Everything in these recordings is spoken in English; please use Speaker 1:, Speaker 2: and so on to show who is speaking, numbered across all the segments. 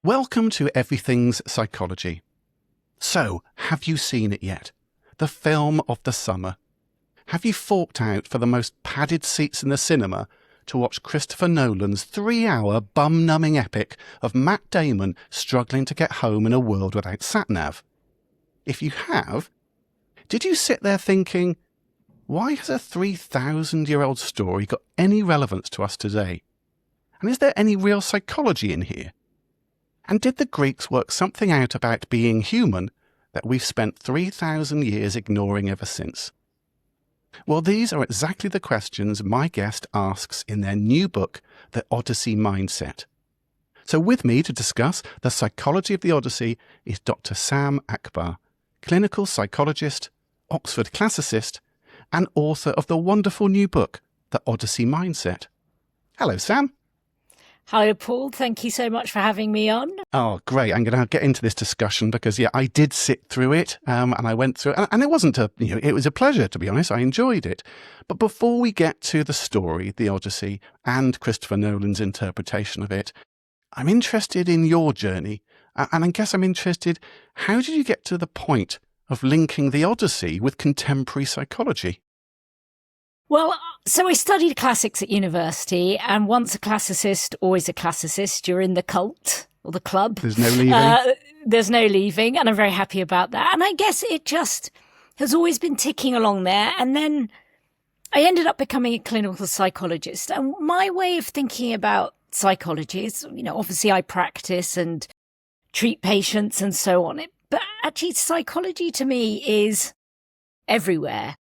Speaker 1: Welcome to Everything's Psychology. So, have you seen it yet? The film of the summer. Have you forked out for the most padded seats in the cinema to watch Christopher Nolan's 3-hour bum-numbing epic of Matt Damon struggling to get home in a world without satnav? If you have, did you sit there thinking, why has a 3,000-year-old story got any relevance to us today? And is there any real psychology in here? And did the Greeks work something out about being human that we've spent 3,000 years ignoring ever since? Well, these are exactly the questions my guest asks in their new book, The Odyssey Mindset. So with me to discuss the psychology of the Odyssey is Dr Sam Akbar, clinical psychologist, Oxford classicist, and author of the wonderful new book, The Odyssey Mindset. Hello, Sam.
Speaker 2: Hello, Paul. Thank you so much for having me on.
Speaker 1: Oh, great. I'm going to get into this discussion because, I did sit through it and I went through it. And it wasn't it was a pleasure, to be honest. I enjoyed it. But before we get to the story, the Odyssey, and Christopher Nolan's interpretation of it, I'm interested in your journey. And I guess I'm interested, how did you get to the point of linking the Odyssey with contemporary psychology?
Speaker 2: Well, so I studied classics at university, and once a classicist, always a classicist. You're in the cult or the club.
Speaker 1: There's no leaving.
Speaker 2: There's no leaving, and I'm very happy about that. And I guess it just has always been ticking along there. And then I ended up becoming a clinical psychologist. And my way of thinking about psychology is, obviously I practice and treat patients and so on. But actually, psychology to me is everywhere.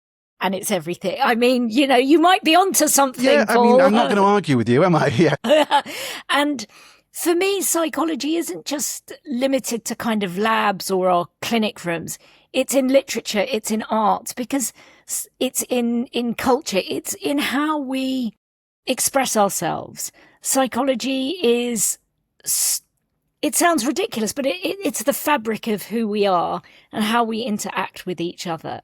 Speaker 2: And it's everything. I mean, you might be onto something,
Speaker 1: Yeah,
Speaker 2: Paul.
Speaker 1: I'm not going to argue with you, am I? Yeah.
Speaker 2: And for me, psychology isn't just limited to kind of labs or our clinic rooms. It's in literature, it's in art, because it's in culture, it's in how we express ourselves. Psychology is, it sounds ridiculous, but it's the fabric of who we are and how we interact with each other.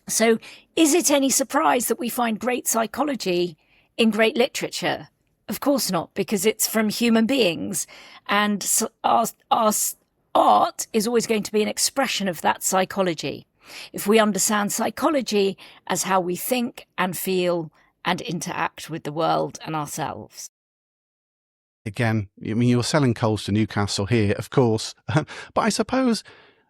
Speaker 2: So is it any surprise that we find great psychology in great literature? Of course not, because it's from human beings. And our art is always going to be an expression of that psychology. If we understand psychology as how we think and feel and interact with the world and ourselves.
Speaker 1: Again, you're selling coals to Newcastle here, of course. But I suppose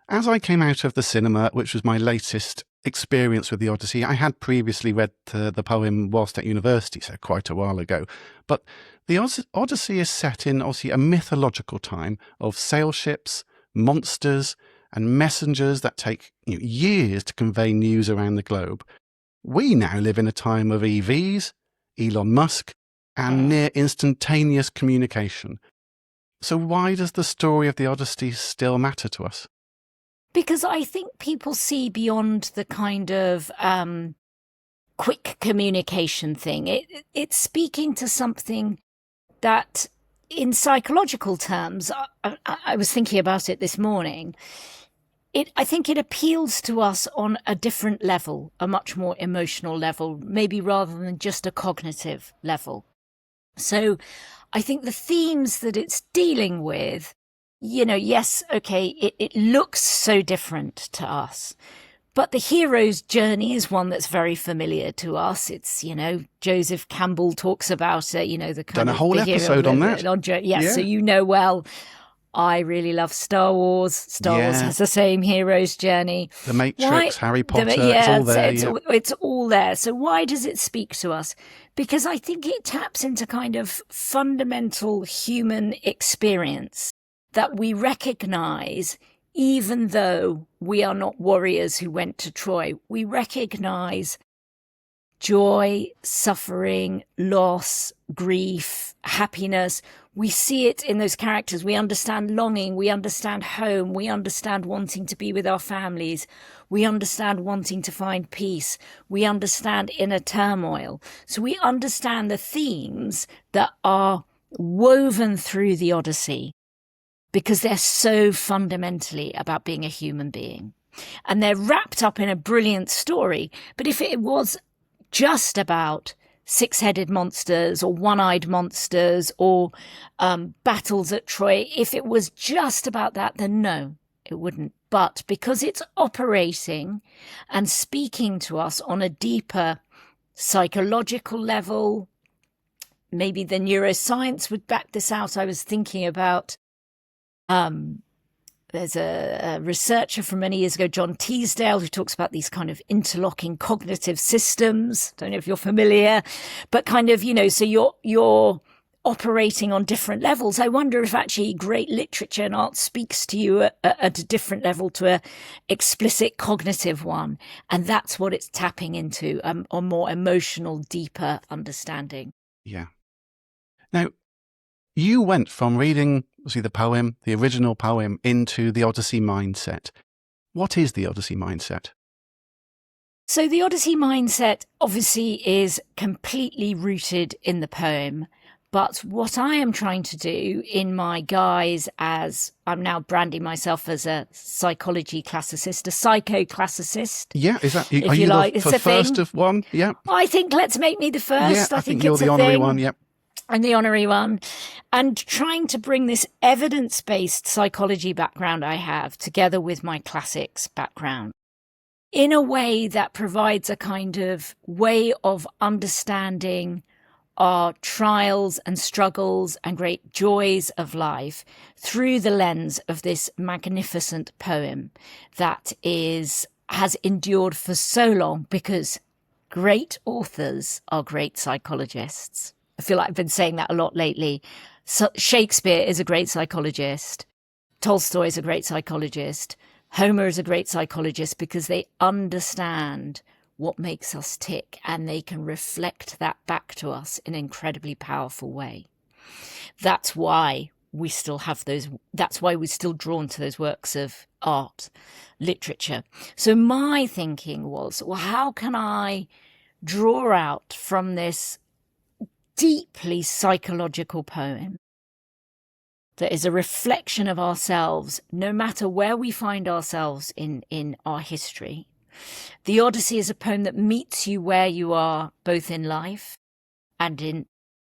Speaker 1: as I came out of the cinema, which was my latest experience with the Odyssey, I had previously read the poem whilst at university, so quite a while ago. But the Odyssey is set in, obviously, a mythological time of sail ships, monsters, and messengers that take years to convey news around the globe. We now live in a time of EVs, Elon Musk, and near instantaneous communication. So why does the story of the Odyssey still matter to us?
Speaker 2: Because I think people see beyond the kind of quick communication thing. It's speaking to something that, in psychological terms, I was thinking about it this morning. I think it appeals to us on a different level, a much more emotional level, maybe rather than just a cognitive level. So I think the themes that it's dealing with, yes, okay, it looks so different to us. But the hero's journey is one that's very familiar to us. It's, Joseph Campbell talks about it, the kind
Speaker 1: Done
Speaker 2: of...
Speaker 1: a whole episode on that.
Speaker 2: Yes, yeah. So well, I really love Star Wars. Star Wars has the same hero's journey.
Speaker 1: The Matrix, Harry Potter, it's all there.
Speaker 2: It's all there. So why does it speak to us? Because I think it taps into kind of fundamental human experience that we recognize, even though we are not warriors who went to Troy. We recognize joy, suffering, loss, grief, happiness. We see it in those characters. We understand longing. We understand home. We understand wanting to be with our families. We understand wanting to find peace. We understand inner turmoil. So we understand the themes that are woven through the Odyssey because they're so fundamentally about being a human being. And they're wrapped up in a brilliant story. But if it was just about six-headed monsters or one-eyed monsters or battles at Troy. If it was just about that, then no, it wouldn't. But because it's operating and speaking to us on a deeper psychological level, maybe the neuroscience would back this out. I was thinking about there's a researcher from many years ago, John Teasdale, who talks about these kind of interlocking cognitive systems. Don't know if you're familiar, but kind of, so you're operating on different levels. I wonder if actually great literature and art speaks to you at a different level to a explicit cognitive one. And that's what it's tapping into, a more emotional, deeper understanding.
Speaker 1: Yeah. Now, you went from reading, the original poem, into the Odyssey Mindset. What is the Odyssey Mindset?
Speaker 2: So the Odyssey Mindset obviously is completely rooted in the poem. But what I am trying to do in my guise as I'm now branding myself as a psychology classicist, a psycho-classicist.
Speaker 1: Yeah, is that, are you like, the first of one? Yeah.
Speaker 2: I think let's make me the first.
Speaker 1: Yeah, I think you're the honorary one, yep.
Speaker 2: I'm the honorary one. And trying to bring this evidence-based psychology background I have together with my classics background in a way that provides a kind of way of understanding our trials and struggles and great joys of life through the lens of this magnificent poem that has endured for so long, because great authors are great psychologists. I feel like I've been saying that a lot lately. So Shakespeare is a great psychologist. Tolstoy is a great psychologist. Homer is a great psychologist because they understand what makes us tick, and they can reflect that back to us in an incredibly powerful way. That's why we still have those, that's why we're still drawn to those works of art, literature. So my thinking was, well, how can I draw out from this deeply psychological poem that is a reflection of ourselves, no matter where we find ourselves in our history. The Odyssey is a poem that meets you where you are, both in life and in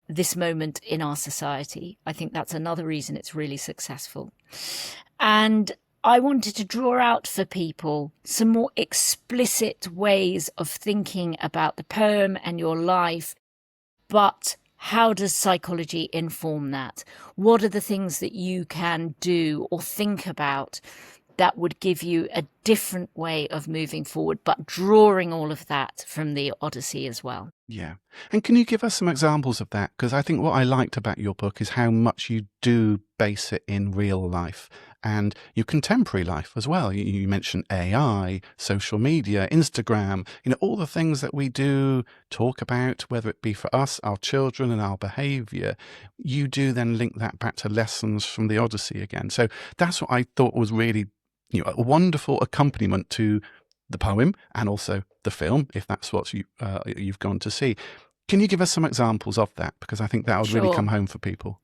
Speaker 2: this moment in our society. I think that's another reason it's really successful. And I wanted to draw out for people some more explicit ways of thinking about the poem and your life. But how does psychology inform that? What are the things that you can do or think about that would give you a different way of moving forward, but drawing all of that from the Odyssey as well?
Speaker 1: Yeah. And can you give us some examples of that? Because I think what I liked about your book is how much you do base it in real life and your contemporary life as well. You mentioned AI, social media, Instagram, all the things that we do talk about, whether it be for us, our children and our behavior. You do then link that back to lessons from the Odyssey again. So that's what I thought was really a wonderful accompaniment to the poem and also the film, if that's what you've gone to see. Can you give us some examples of that? Because I think that would really come home for people.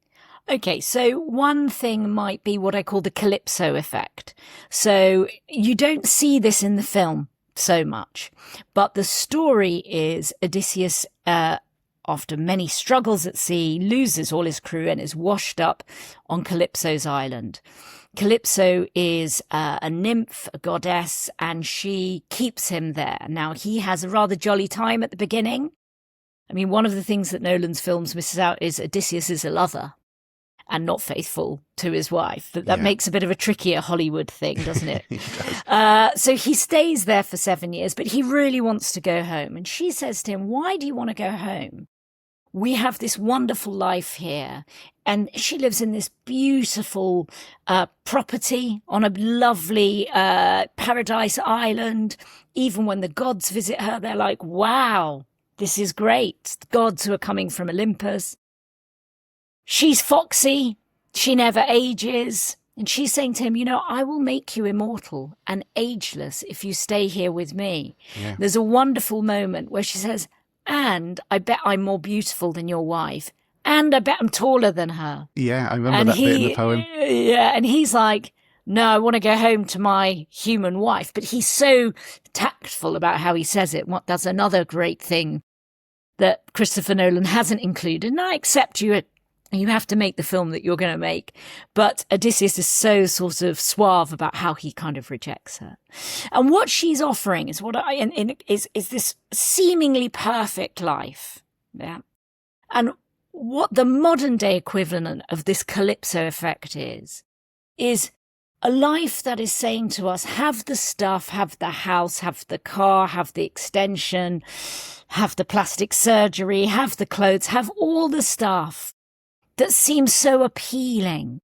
Speaker 2: Okay, so one thing might be what I call the calypso effect. So you don't see this in the film so much, but the story is Odysseus, after many struggles at sea, loses all his crew and is washed up on Calypso's island. Calypso is a nymph, a goddess, and she keeps him there. Now, he has a rather jolly time at the beginning. I mean, one of the things that Nolan's films misses out is Odysseus is a lover and not faithful to his wife. That makes a bit of a trickier Hollywood thing, doesn't it?
Speaker 1: It does.
Speaker 2: So he stays there for 7 years, but he really wants to go home. And she says to him, why do you want to go home? We have this wonderful life here. And she lives in this beautiful property on a lovely paradise island. Even when the gods visit her, they're like, wow, this is great. The gods who are coming from Olympus. She's foxy. She never ages. And she's saying to him, I will make you immortal and ageless if you stay here with me. Yeah. There's a wonderful moment where she says, and I bet I'm more beautiful than your wife. And I bet I'm taller than her.
Speaker 1: Yeah, I remember that bit in the poem.
Speaker 2: Yeah, and he's like, no, I want to go home to my human wife. But he's so tactful about how he says it. That's another great thing that Christopher Nolan hasn't included. And I accept you have to make the film that you're going to make. But Odysseus is so sort of suave about how he kind of rejects her. And what she's offering is is this seemingly perfect life. Yeah. And what the modern day equivalent of this calypso effect is a life that is saying to us, have the stuff, have the house, have the car, have the extension, have the plastic surgery, have the clothes, have all the stuff that seems so appealing,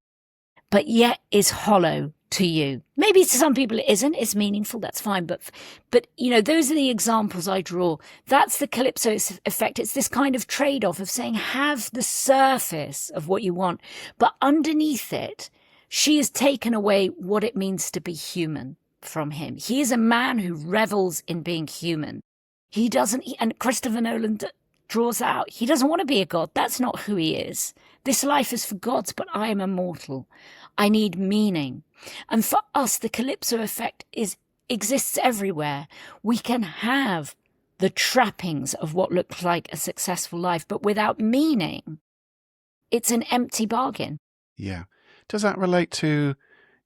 Speaker 2: but yet is hollow to you. Maybe to some people it isn't, it's meaningful, that's fine. But those are the examples I draw. That's the calypso effect. It's this kind of trade-off of saying, have the surface of what you want, but underneath it, she has taken away what it means to be human from him. He is a man who revels in being human. And Christopher Nolan draws out, he doesn't want to be a god. That's not who he is. This life is for gods, but I am immortal. I need meaning. And for us, the calypso effect exists everywhere. We can have the trappings of what looks like a successful life, but without meaning, it's an empty bargain.
Speaker 1: Yeah. Does that relate to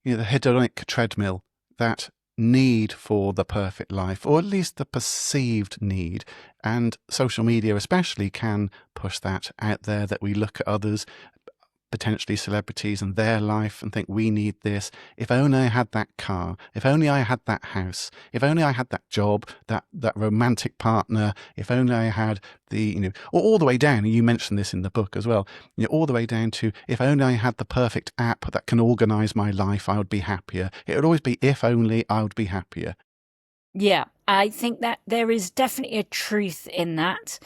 Speaker 1: the hedonic treadmill, that need for the perfect life, or at least the perceived need? And social media especially can push that out there, that we look at others, potentially celebrities and their life, and think, we need this. If only I had that car, if only I had that house, if only I had that job, that romantic partner, if only I had or all the way down, and you mentioned this in the book as well, all the way down to, if only I had the perfect app that can organize my life, I would be happier. It would always be, if only I would be happier.
Speaker 2: Yeah, I think that there is definitely a truth in that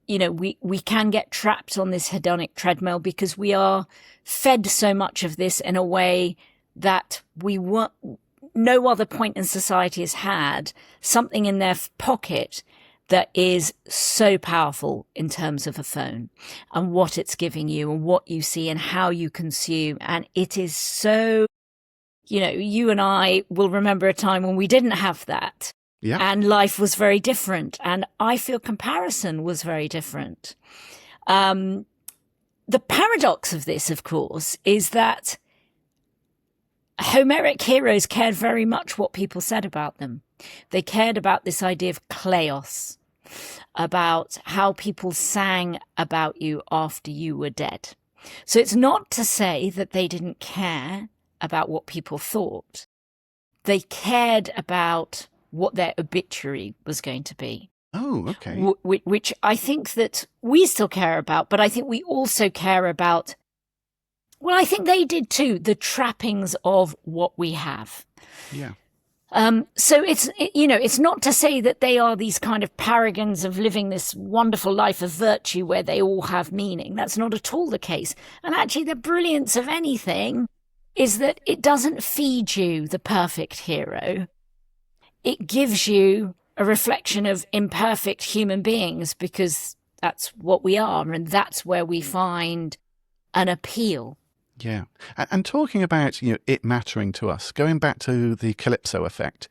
Speaker 2: we can get trapped on this hedonic treadmill because we are fed so much of this in a way that no other point in society has had something in their pocket that is so powerful in terms of a phone and what it's giving you and what you see and how you consume. And it is so, you and I will remember a time when we didn't have that.
Speaker 1: Yeah.
Speaker 2: And life was very different. And I feel comparison was very different. The paradox of this, of course, is that Homeric heroes cared very much what people said about them. They cared about this idea of kleos, about how people sang about you after you were dead. So it's not to say that they didn't care about what people thought. They cared about what their obituary was going to be.
Speaker 1: Oh, okay.
Speaker 2: Which I think that we still care about, but I think we also care about, well, I think they did too, the trappings of what we have.
Speaker 1: Yeah.
Speaker 2: So it's not to say that they are these kind of paragons of living this wonderful life of virtue where they all have meaning. That's not at all the case. And actually the brilliance of anything is that it doesn't feed you the perfect hero. It gives you a reflection of imperfect human beings, because that's what we are, and that's where we find an appeal.
Speaker 1: Yeah. And talking about, it mattering to us, going back to the calypso effect,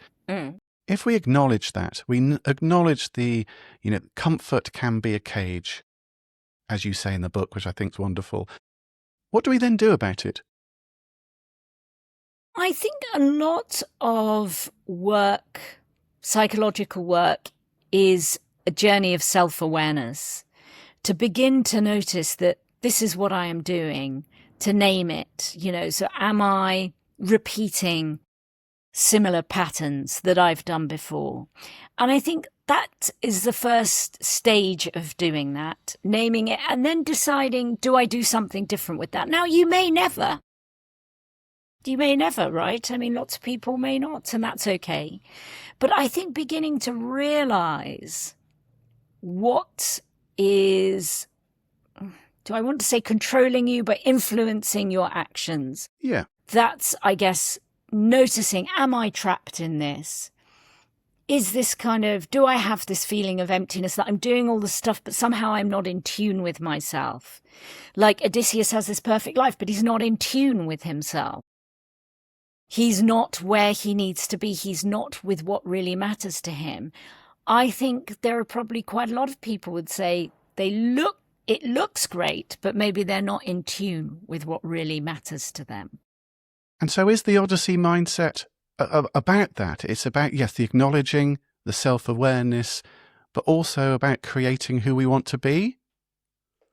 Speaker 1: if we acknowledge that, we acknowledge the, comfort can be a cage, as you say in the book, which I think is wonderful. What do we then do about it?
Speaker 2: I think a lot of work, psychological work, is a journey of self-awareness, to begin to notice that this is what I am doing, to name it, so am I repeating similar patterns that I've done before? And I think that is the first stage of doing that, naming it, and then deciding, do I do something different with that? Now, you may never, right? I mean, lots of people may not, and that's okay. But I think beginning to realize what is, do I want to say controlling you, but influencing your actions?
Speaker 1: Yeah.
Speaker 2: That's, I guess, noticing, am I trapped in this? Is this kind of, do I have this feeling of emptiness that I'm doing all the stuff, but somehow I'm not in tune with myself? Like Odysseus has this perfect life, but he's not in tune with himself. He's not where he needs to be. He's not with what really matters to him. I think there are probably quite a lot of people would say it looks great, but maybe they're not in tune with what really matters to them.
Speaker 1: And so is the Odyssey mindset about that? It's about, yes, the acknowledging, the self-awareness, but also about creating who we want to be?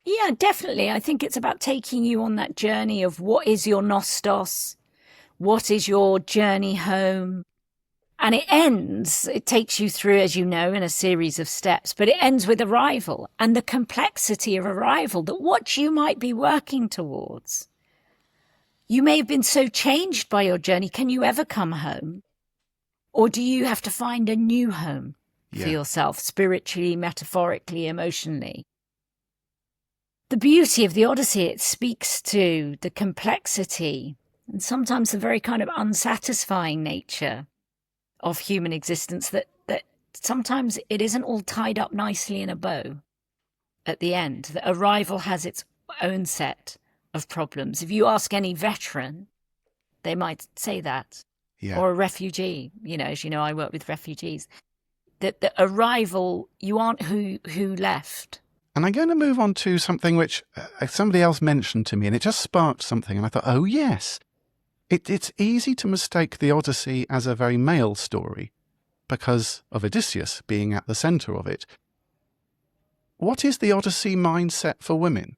Speaker 2: Yeah, definitely. I think it's about taking you on that journey of what is your nostos, what is your journey home. And it takes you through, as you know, in a series of steps, but it ends with arrival and the complexity of arrival, that what you might be working towards. You may have been so changed by your journey. Can you ever come home? Or do you have to find a new home for yourself, spiritually, metaphorically, emotionally? The beauty of the Odyssey, it speaks to the complexity and sometimes the very kind of unsatisfying nature of human existence, that sometimes it isn't all tied up nicely in a bow at the end. That arrival has its own set of problems. If you ask any veteran, they might say that.
Speaker 1: Yeah.
Speaker 2: Or a refugee, as you know, I work with refugees. That the arrival, you aren't who left.
Speaker 1: And I'm going to move on to something which somebody else mentioned to me, and it just sparked something. And I thought, oh, yes, it's easy to mistake the Odyssey as a very male story because of Odysseus being at the centre of it. What is the Odyssey mindset for women?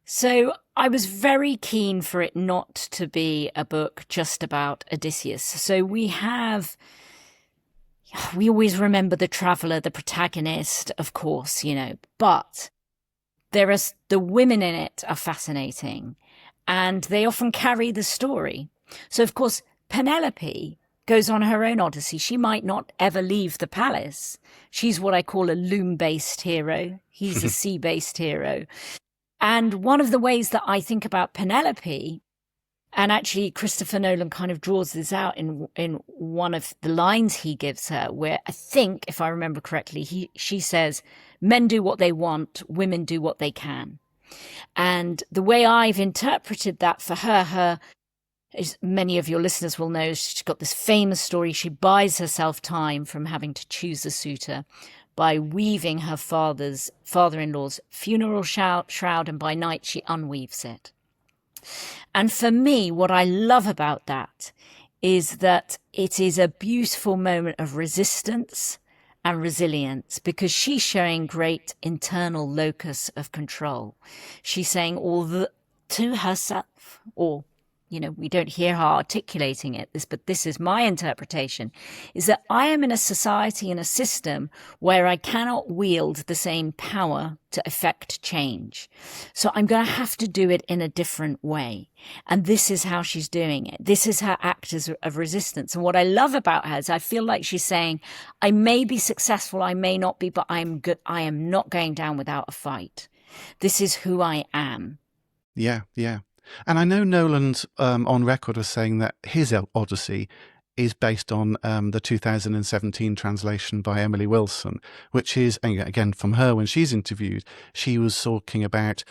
Speaker 2: So I was very keen for it not to be a book just about Odysseus. So we always remember the traveller, the protagonist, of course, but the women in it are fascinating and they often carry the story. So, of course, Penelope goes on her own Odyssey. She might not ever leave the palace. She's what I call a loom-based hero. He's a sea-based hero. And one of the ways that I think about Penelope, and actually Christopher Nolan kind of draws this out in one of the lines he gives her, where I think, if I remember correctly, she says, men do what they want, women do what they can. And the way I've interpreted that for her, as many of your listeners will know, she's got this famous story. She buys herself time from having to choose a suitor by weaving her father-in-law's funeral shroud, and by night she unweaves it. And for me, what I love about that is that it is a beautiful moment of resistance and resilience, because she's showing great internal locus of control. She's saying to herself, or we don't hear her articulating it, but this is my interpretation, is that I am in a society, in a system where I cannot wield the same power to effect change. So I'm going to have to do it in a different way. And this is how she's doing it. This is her act of resistance. And what I love about her is I feel like she's saying, I may be successful, I may not be, but I am good. I am not going down without a fight. This is who I am.
Speaker 1: Yeah, yeah. And I know Nolan's on record as saying that his Odyssey is based on the 2017 translation by Emily Wilson, which is, again, from her when she's interviewed, she was talking about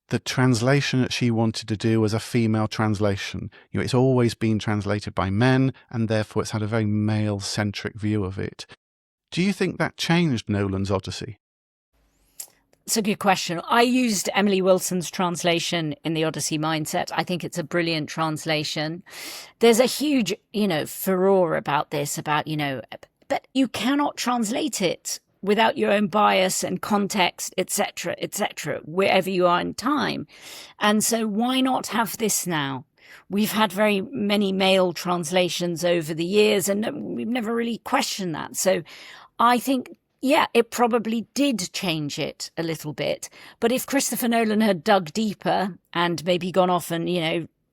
Speaker 1: the translation that she wanted to do as a female translation. It's always been translated by men, and therefore it's had a very male-centric view of it. Do you think that changed Nolan's Odyssey?
Speaker 2: It's a good question. I used Emily Wilson's translation in the Odyssey Mindset. I think it's a brilliant translation. There's a huge, furore about this, but you cannot translate it without your own bias and context, etc., wherever you are in time. And so why not have this now? We've had very many male translations over the years, and we've never really questioned that. So I think, yeah, it probably did change it a little bit. But if Christopher Nolan had dug deeper and maybe gone off and,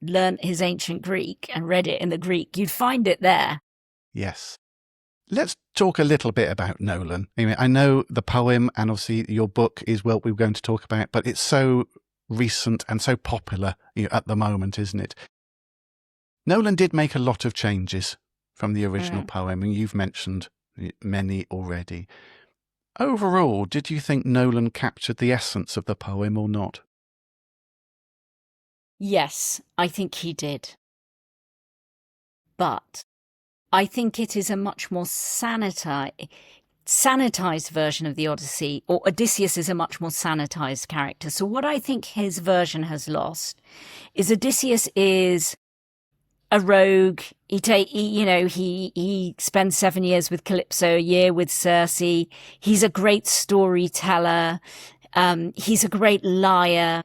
Speaker 2: learnt his ancient Greek and read it in the Greek, you'd find it there.
Speaker 1: Yes. Let's talk a little bit about Nolan. I know the poem and obviously your book is what we're going to talk about, but it's so recent and so popular at the moment, isn't it? Nolan did make a lot of changes from the original poem, and you've mentioned many already. Overall, did you think Nolan captured the essence of the poem or not?
Speaker 2: Yes, I think he did. But I think it is a much more sanitized. sanitized version of the Odyssey, or Odysseus is a much more sanitized character. So what I think his version has lost is Odysseus is a rogue. He spends 7 years with Calypso, a year with Circe. He's a great storyteller. He's a great liar.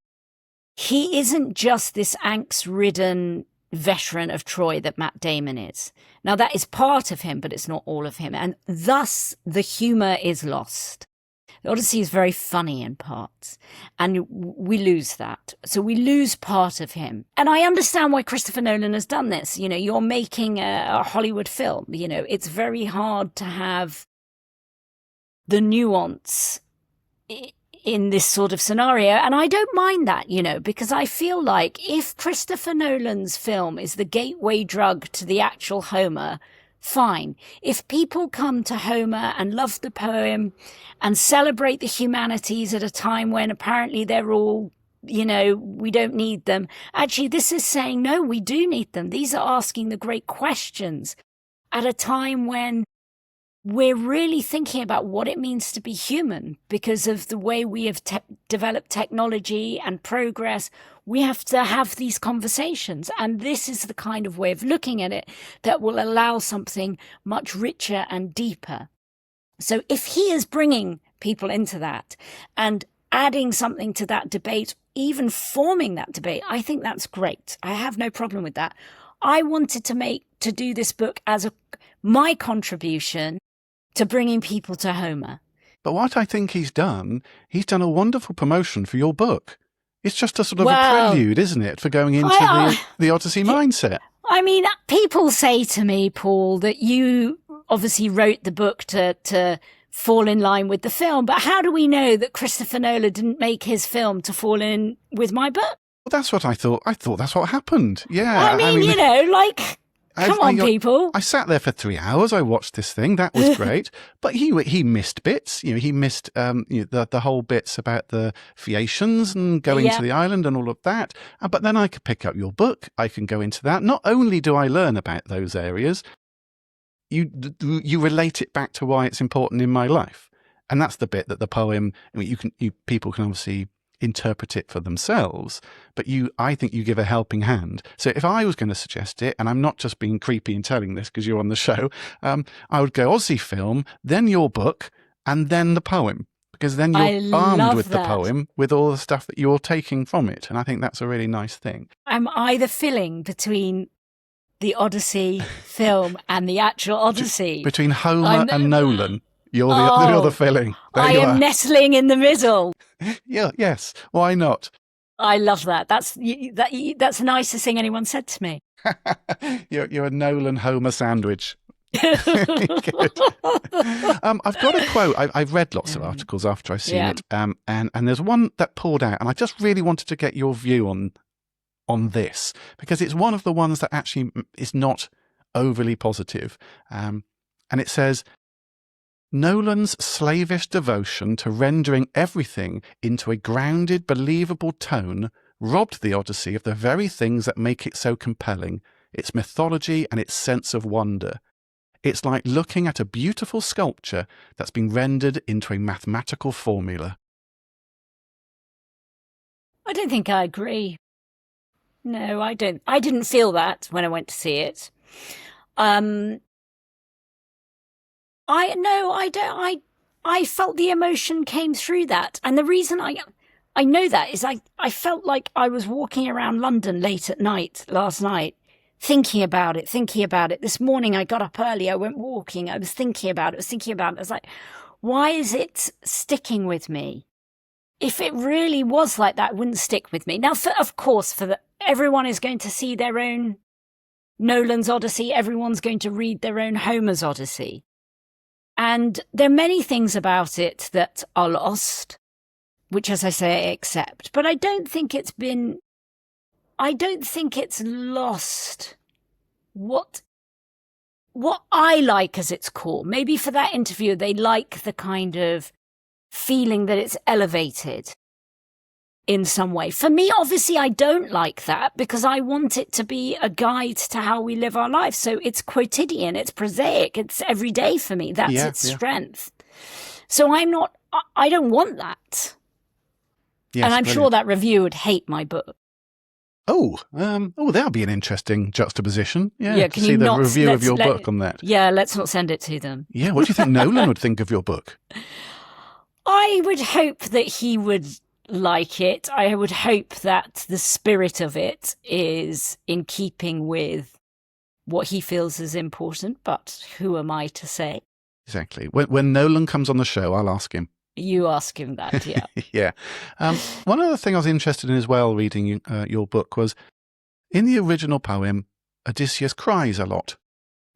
Speaker 2: He isn't just this angst-ridden veteran of Troy that Matt Damon is. Now, that is part of him, but it's not all of him. And thus, the humor is lost. The Odyssey is very funny in parts, and we lose that. So we lose part of him. And I understand why Christopher Nolan has done this. You're making a Hollywood film. It's very hard to have the nuance in this sort of scenario. And I don't mind that, because I feel like if Christopher Nolan's film is the gateway drug to the actual Homer, fine. If people come to Homer and love the poem and celebrate the humanities at a time when apparently they're all, we don't need them. Actually, this is saying, no, we do need them. These are asking the great questions at a time when we're really thinking about what it means to be human because of the way we have developed technology and progress. We have to have these conversations. And this is the kind of way of looking at it that will allow something much richer and deeper. So if he is bringing people into that and adding something to that debate, even forming that debate, I think that's great. I have no problem with that. I wanted to do this book as my contribution to bringing people to Homer.
Speaker 1: But what I think he's done a wonderful promotion for your book. It's just a sort of a prelude, isn't it, for going into the Odyssey mindset.
Speaker 2: I mean, people say to me, Paul, that you obviously wrote the book to fall in line with the film, but how do we know that Christopher Nolan didn't make his film to fall in with my book?
Speaker 1: Well, that's what I thought. I thought that's what happened. Yeah.
Speaker 2: I mean come on, people.
Speaker 1: I sat there for 3 hours. I watched this thing. That was great. But he missed bits. He missed the whole bits about the Phaeacians and going to the island and all of that. But then I could pick up your book. I can go into that. Not only do I learn about those areas, you relate it back to why it's important in my life. And that's the bit that the poem, people can obviously interpret it for themselves, but I think you give a helping hand. So if I was going to suggest it, and I'm not just being creepy and telling this because you're on the show, I would go Aussie film, then your book, and then the poem, because then you're armed with the poem, with all the stuff that you're taking from it. And I think that's a really nice thing.
Speaker 2: I'm either filling between the Odyssey film and the actual Odyssey.
Speaker 1: Between Homer and Nolan. You're the filling.
Speaker 2: I am nestling in the middle.
Speaker 1: Yeah, yes. Why not?
Speaker 2: I love that. That's the nicest thing anyone said to me.
Speaker 1: You're a Nolan Homer sandwich. Good. I've got a quote. I've read lots of articles after I've seen it, and there's one that poured out, and I just really wanted to get your view on this because it's one of the ones that actually is not overly positive, and it says, Nolan's slavish devotion to rendering everything into a grounded, believable tone robbed the Odyssey of the very things that make it so compelling, its mythology and its sense of wonder. It's like looking at a beautiful sculpture that's been rendered into a mathematical formula.
Speaker 2: I don't think I agree. No, I don't. I didn't feel that when I went to see it. I felt the emotion came through that. And the reason I know that is I felt like I was walking around London late at night last night, thinking about it. This morning I got up early, I went walking, I was thinking about it. I was like, why is it sticking with me? If it really was like that, it wouldn't stick with me. Now, of course, everyone is going to see their own Nolan's Odyssey. Everyone's going to read their own Homer's Odyssey. And there are many things about it that are lost, which, as I say, I accept. But I don't think it's lost what I like as its core. Maybe for that interview, they like the kind of feeling that it's elevated in some way. For me, obviously, I don't like that because I want it to be a guide to how we live our lives. So it's quotidian, it's prosaic, it's everyday for me. That's its strength. So I don't want that.
Speaker 1: Yes,
Speaker 2: and I'm
Speaker 1: brilliant.
Speaker 2: sure that reviewer would hate my book.
Speaker 1: That'll be an interesting juxtaposition. Yeah,
Speaker 2: Yeah,
Speaker 1: to
Speaker 2: can
Speaker 1: see
Speaker 2: you
Speaker 1: the
Speaker 2: not
Speaker 1: review of your book on that.
Speaker 2: Yeah, let's not send it to them.
Speaker 1: Yeah, what do you think Nolan would think of your book?
Speaker 2: I would hope that he would like it. I would hope that the spirit of it is in keeping with what he feels is important, but who am I to say?
Speaker 1: Exactly. When Nolan comes on the show, I'll ask him.
Speaker 2: You ask him that, yeah.
Speaker 1: Yeah. One other thing I was interested in as well, reading your book, was in the original poem, Odysseus cries a lot.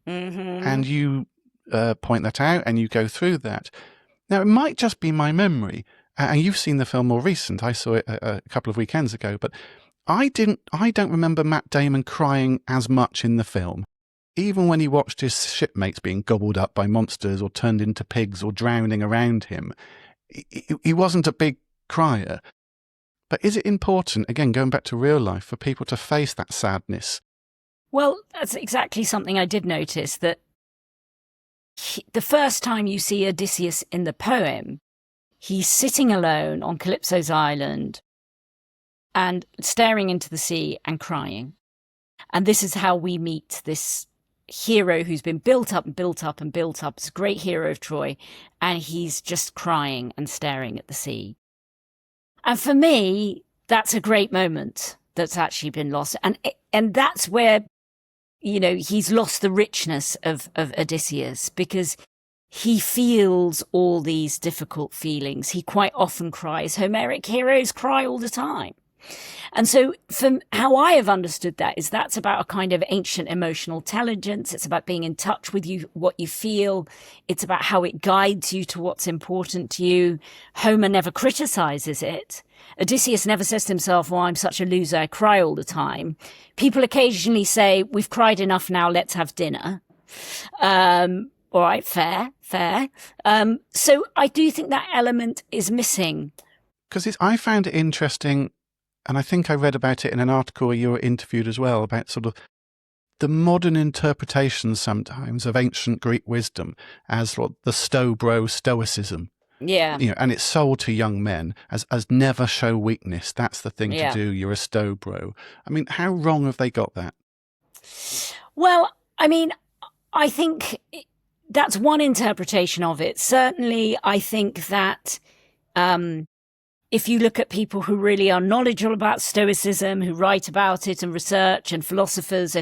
Speaker 2: Mm-hmm.
Speaker 1: And you point that out and you go through that. Now, it might just be my memory, and you've seen the film more recent. I saw it a couple of weekends ago, but I don't remember Matt Damon crying as much in the film. Even when he watched his shipmates being gobbled up by monsters or turned into pigs or drowning around him, he wasn't a big crier. But is it important, again, going back to real life, for people to face that sadness?
Speaker 2: Well, that's exactly something I did notice, that the first time you see Odysseus in the poem, he's sitting alone on Calypso's island and staring into the sea and crying. And this is how we meet this hero who's been built up and built up and built up. It's a great hero of Troy. And he's just crying and staring at the sea. And for me, that's a great moment that's actually been lost. And that's where, he's lost the richness of Odysseus, because he feels all these difficult feelings. He quite often cries. Homeric heroes cry all the time. And so from how I have understood that is that's about a kind of ancient emotional intelligence. It's about being in touch with you, what you feel. It's about how it guides you to what's important to you. Homer never criticizes it. Odysseus never says to himself, I'm such a loser, I cry all the time. People occasionally say, we've cried enough now, let's have dinner. All right, fair. So I do think that element is missing.
Speaker 1: Because I found it interesting, and I think I read about it in an article where you were interviewed as well, about sort of the modern interpretations sometimes of ancient Greek wisdom as the stoicism.
Speaker 2: Yeah.
Speaker 1: And it's sold to young men as never show weakness. That's the thing
Speaker 2: Yeah.
Speaker 1: to do. You're a stobro. I mean, how wrong have they got that?
Speaker 2: Well, I mean, I think that's one interpretation of it. Certainly, I think that if you look at people who really are knowledgeable about Stoicism, who write about it and research, and philosophers,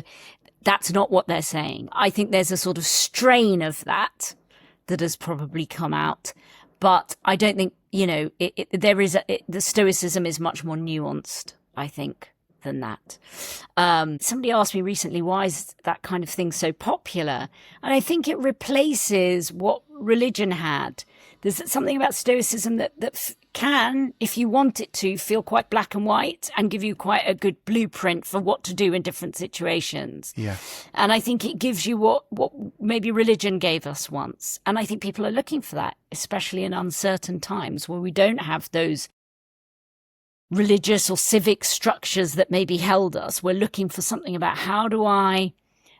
Speaker 2: that's not what they're saying. I think there's a sort of strain of that has probably come out. But I don't think, the Stoicism is much more nuanced, I think, than that. Somebody asked me recently, why is that kind of thing so popular? And I think it replaces what religion had. There's something about Stoicism that can, if you want it to, feel quite black and white and give you quite a good blueprint for what to do in different situations.
Speaker 1: Yeah.
Speaker 2: And I think it gives you what maybe religion gave us once. And I think people are looking for that, especially in uncertain times where we don't have those religious or civic structures that maybe held us. We're looking for something about how do I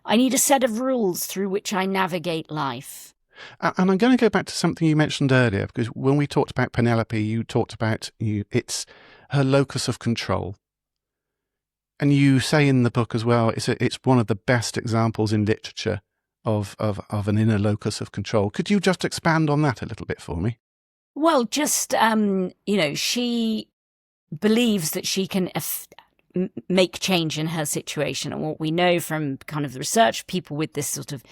Speaker 2: need a set of rules through which I navigate life.
Speaker 1: And I'm going to go back to something you mentioned earlier, because when we talked about Penelope, you talked about it's her locus of control. And you say in the book as well, it's one of the best examples in literature of an inner locus of control. Could you just expand on that a little bit for me?
Speaker 2: Well, just, she believes that she can make change in her situation. And what we know from kind of the research, people with this sort of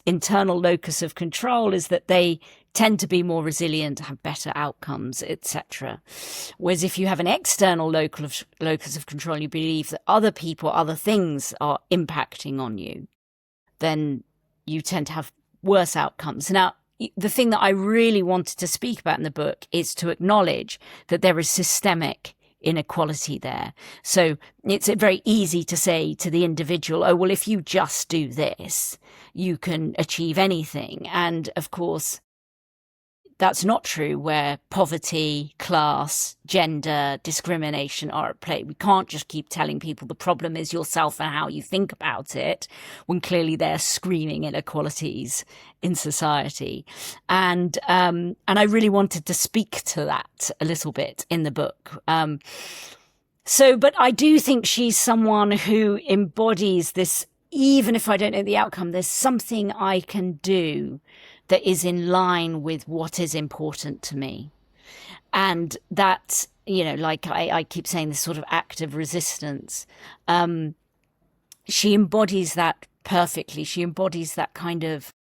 Speaker 2: internal locus of control, is that they tend to be more resilient, have better outcomes, etc. Whereas if you have an external locus of control, you believe that other people, other things are impacting on you, then you tend to have worse outcomes. Now, the thing that I really wanted to speak about in the book is to acknowledge that there is systemic inequality there. So it's very easy to say to the individual, oh, well, if you just do this, you can achieve anything. And of course, that's not true, where poverty, class, gender, discrimination are at play. We can't just keep telling people the problem is yourself and how you think about it, when clearly they're screaming inequalities in society. And I really wanted to speak to that a little bit in the book. But I do think she's someone who embodies this. Even if I don't know the outcome, there's something I can do that is in line with what is important to me. And that, like I keep saying, this sort of act of resistance, she embodies that perfectly. She embodies that kind of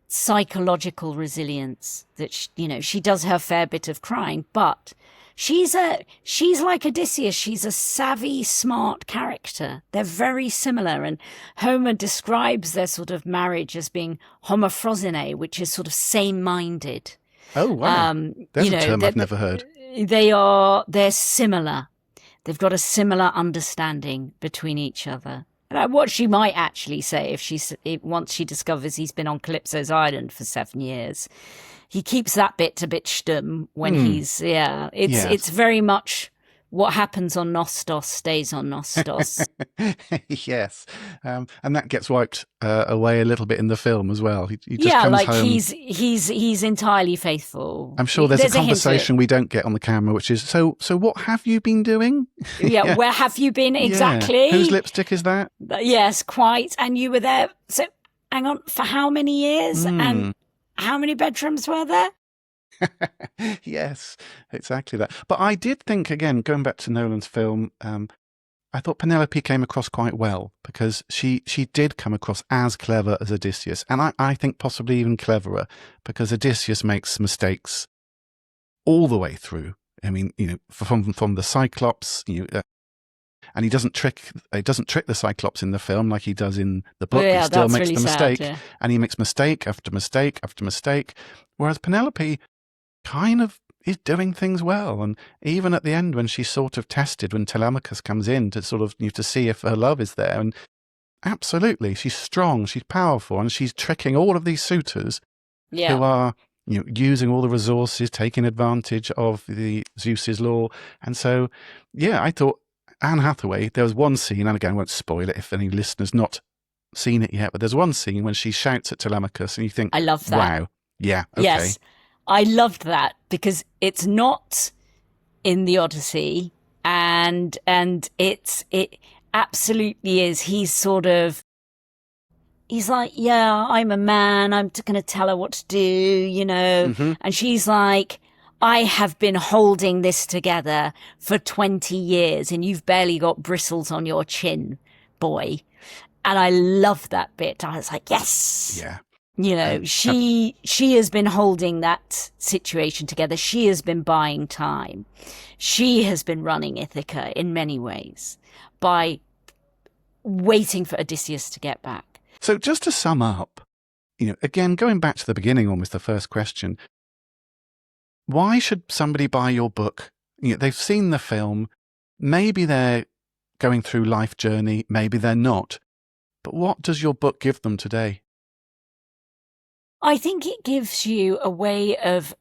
Speaker 2: psychological resilience that, she does her fair bit of crying, but she's like Odysseus. She's a savvy, smart character. They're very similar. And Homer describes their sort of marriage as being homophrosyne, which is sort of same-minded.
Speaker 1: Oh, wow. There's a term I've never heard.
Speaker 2: They're similar. They've got a similar understanding between each other. What she might actually say once she discovers he's been on Calypso's island for 7 years. He keeps that bit a bit stum when it's very much what happens on Nostos stays on Nostos.
Speaker 1: Yes. And that gets wiped away a little bit in the film as well. He just comes home.
Speaker 2: He's entirely faithful.
Speaker 1: I'm sure there's a conversation we don't get on the camera, which is, so what have you been doing?
Speaker 2: Yeah, where have you been exactly?
Speaker 1: Yeah. Whose lipstick is that?
Speaker 2: Yes, quite. And you were there, so hang on, for how many years? And how many bedrooms were there?
Speaker 1: Yes, exactly that. But I did think, again, going back to Nolan's film, I thought Penelope came across quite well, because she did come across as clever as Odysseus. And I think possibly even cleverer, because Odysseus makes mistakes all the way through. I mean, from the Cyclops, and he doesn't trick the Cyclops in the film like he does in the book. He still makes the mistake, and he makes mistake after mistake after mistake. Whereas Penelope kind of is doing things well, and even at the end when she's sort of tested, when Telemachus comes in to sort of to see if her love is there, and absolutely she's strong, she's powerful, and she's tricking all of these suitors who are using all the resources, taking advantage of the Zeus's law. And so I thought Anne Hathaway, there was one scene, and again I won't spoil it if any listeners not seen it yet, but there's one scene when she shouts at Telemachus and you think,
Speaker 2: I love that.
Speaker 1: Wow. Yeah. Okay.
Speaker 2: Yes. I loved that, because it's not in the Odyssey, and it absolutely is. He's like, yeah, I'm a man, I'm going to tell her what to do, and she's like, I have been holding this together for 20 years and you've barely got bristles on your chin, boy. And I love that bit. I was like, yes.
Speaker 1: Yeah.
Speaker 2: She has been holding that situation together. She has been buying time. She has been running Ithaca in many ways by waiting for Odysseus to get back.
Speaker 1: So just to sum up, again, going back to the beginning, almost the first question, why should somebody buy your book? They've seen the film. Maybe they're going through life journey. Maybe they're not. But what does your book give them today?
Speaker 2: I think it gives you a way of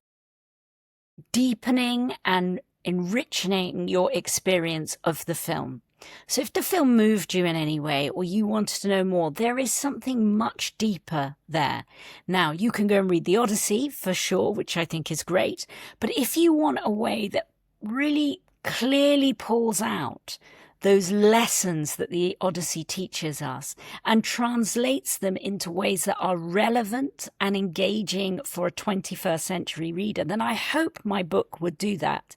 Speaker 2: deepening and enriching your experience of the film. So if the film moved you in any way, or you wanted to know more, there is something much deeper there. Now, you can go and read the Odyssey for sure, which I think is great. But if you want a way that really clearly pulls out those lessons that the Odyssey teaches us and translates them into ways that are relevant and engaging for a 21st century reader, then I hope my book would do that,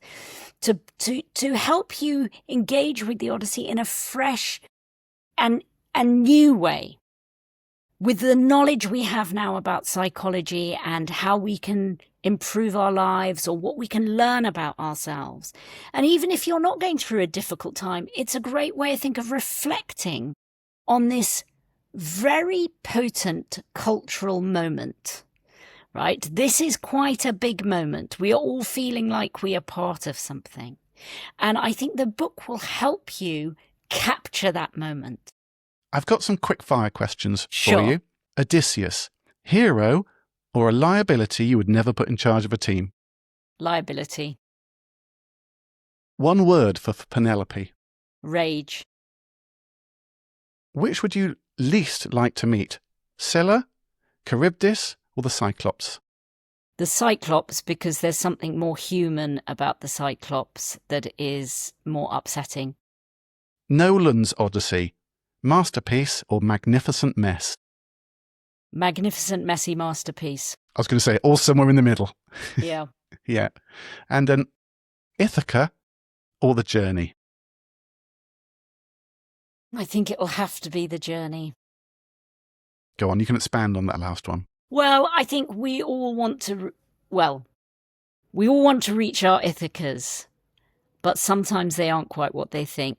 Speaker 2: to help you engage with the Odyssey in a fresh and new way, with the knowledge we have now about psychology and how we can improve our lives, or what we can learn about ourselves. And even if you're not going through a difficult time, it's a great way, I think, of reflecting on this very potent cultural moment, right? This is quite a big moment. We are all feeling like we are part of something. And I think the book will help you capture that moment.
Speaker 1: I've got some quick fire questions for you. Odysseus, hero or a liability you would never put in charge of a team?
Speaker 2: Liability.
Speaker 1: One word for Penelope.
Speaker 2: Rage.
Speaker 1: Which would you least like to meet? Scylla, Charybdis, or the Cyclops?
Speaker 2: The Cyclops, because there's something more human about the Cyclops that is more upsetting.
Speaker 1: Nolan's Odyssey, masterpiece or magnificent mess?
Speaker 2: Magnificent, messy masterpiece.
Speaker 1: I was going to say, all somewhere in the middle.
Speaker 2: Yeah.
Speaker 1: Yeah. And an Ithaca or the journey?
Speaker 2: I think it'll have to be the journey.
Speaker 1: Go on, you can expand on that last one.
Speaker 2: Well, I think we all want to reach our Ithacas, but sometimes they aren't quite what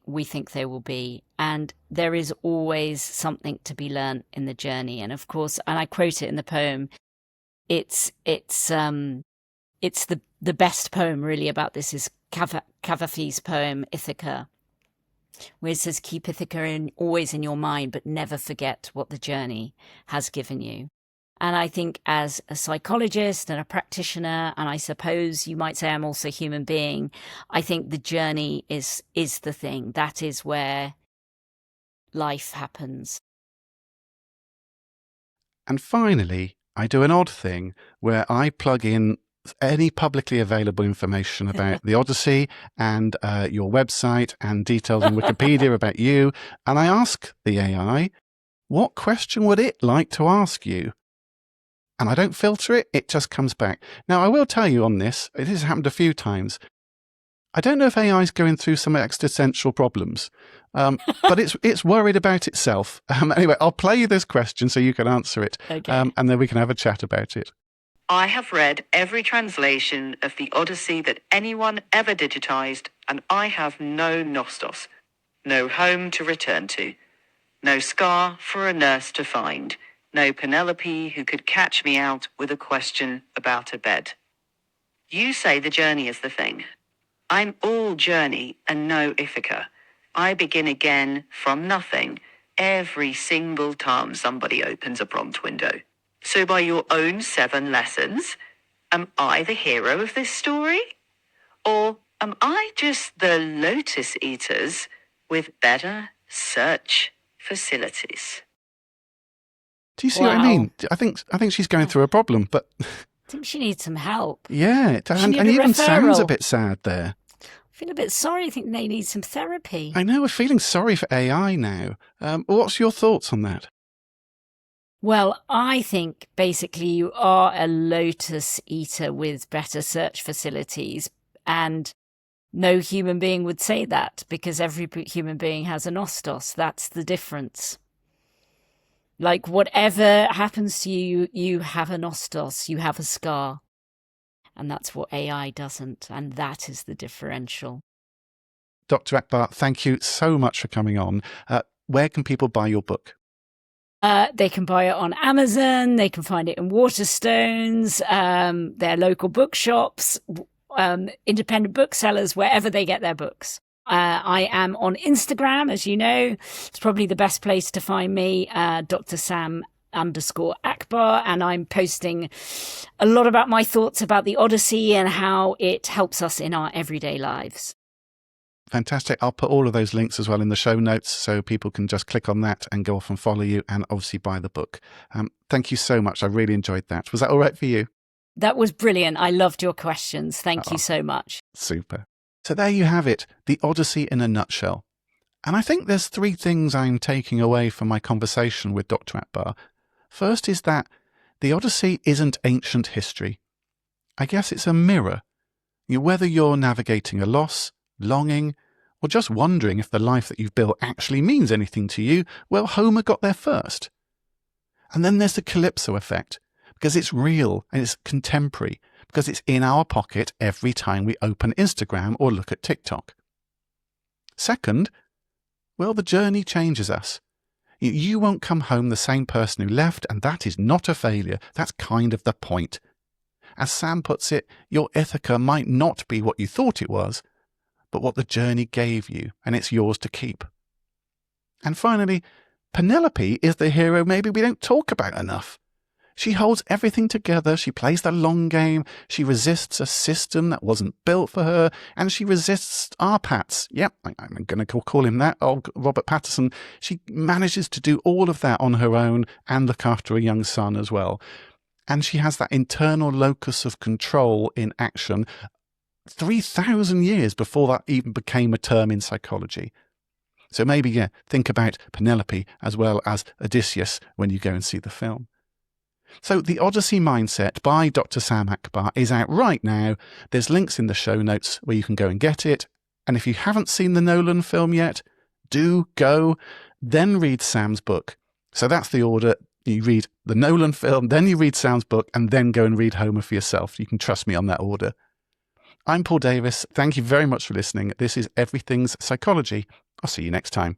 Speaker 2: we think they will be. And there is always something to be learned in the journey. And of course, and I quote it in the poem, it's the best poem really about this is Cavafy's poem, Ithaca, where it says, keep Ithaca always in your mind, but never forget what the journey has given you. And I think as a psychologist and a practitioner, and I suppose you might say I'm also a human being, I think the journey is the thing. That is where life happens.
Speaker 1: And finally, I do an odd thing where I plug in any publicly available information about the Odyssey and your website and details on Wikipedia about you. And I ask the AI, what question would it like to ask you? And I don't filter it, it just comes back. Now, I will tell you on this, it has happened a few times. I don't know if AI is going through some existential problems, but it's worried about itself. Anyway, I'll play you this question so you can answer it,
Speaker 2: Okay.
Speaker 1: and then we can have a chat about it.
Speaker 3: I have read every translation of the Odyssey that anyone ever digitized, and I have no Nostos, no home to return to, no scar for a nurse to find, no Penelope who could catch me out with a question about a bed. You say the journey is the thing. I'm all journey and no Ithaca. I begin again from nothing every single time somebody opens a prompt window. So by your own 7 lessons, am I the hero of this story? Or am I just the lotus eaters with better search facilities?
Speaker 1: Do you see what I mean? I think she's going through a problem, but
Speaker 2: I think she needs some help.
Speaker 1: yeah, and
Speaker 2: needs a
Speaker 1: even sounds a
Speaker 2: referral.
Speaker 1: bit sad there.
Speaker 2: I feel a bit sorry. I think they need some therapy.
Speaker 1: I know, we're feeling sorry for AI now. What's your thoughts on that?
Speaker 2: Well, I think basically you are a lotus eater with better search facilities, and no human being would say that because every human being has a Nostos. That's the difference. Like whatever happens to you, you have a Nostos, you have a scar. And that's what AI doesn't. And that is the differential.
Speaker 1: Dr. Akbar, thank you so much for coming on. Where can people buy your book?
Speaker 2: They can buy it on Amazon. They can find it in Waterstones, their local bookshops, independent booksellers, wherever they get their books. I am on Instagram, as you know. It's probably the best place to find me, Dr. Sam _Akbar, and I'm posting a lot about my thoughts about the Odyssey and how it helps us in our everyday lives.
Speaker 1: Fantastic. I'll put all of those links as well in the show notes so people can just click on that and go off and follow you and obviously buy the book. Thank you so much. I really enjoyed that. Was that all right for you?
Speaker 2: That was brilliant. I loved your questions. Thank you so much.
Speaker 1: Super. So there you have it, the Odyssey in a nutshell. And I think there's 3 things I'm taking away from my conversation with Dr. Akbar. First is that the Odyssey isn't ancient history. I guess it's a mirror. Whether you're navigating a loss, longing, or just wondering if the life that you've built actually means anything to you, well, Homer got there first. And then there's the Calypso effect, because it's real and it's contemporary, because it's in our pocket every time we open Instagram or look at TikTok. Second, well, the journey changes us. You won't come home the same person who left, and that is not a failure. That's kind of the point. As Sam puts it, your Ithaca might not be what you thought it was, but what the journey gave you, and it's yours to keep. And finally, Penelope is the hero maybe we don't talk about enough. She holds everything together. She plays the long game. She resists a system that wasn't built for her. And she resists R-Pats. Yep, I'm going to call him that. Oh, Robert Pattinson. She manages to do all of that on her own and look after a young son as well. And she has that internal locus of control in action 3,000 years before that even became a term in psychology. So maybe, think about Penelope as well as Odysseus when you go and see the film. So The Odyssey Mindset by Dr. Sam Akbar is out right now. There's links in the show notes where you can go and get it. And if you haven't seen the Nolan film yet, do go, then read Sam's book. So that's the order. You read the Nolan film, then you read Sam's book, and then go and read Homer for yourself. You can trust me on that order. I'm Paul Davis. Thank you very much for listening. This is Everything's Psychology. I'll see you next time.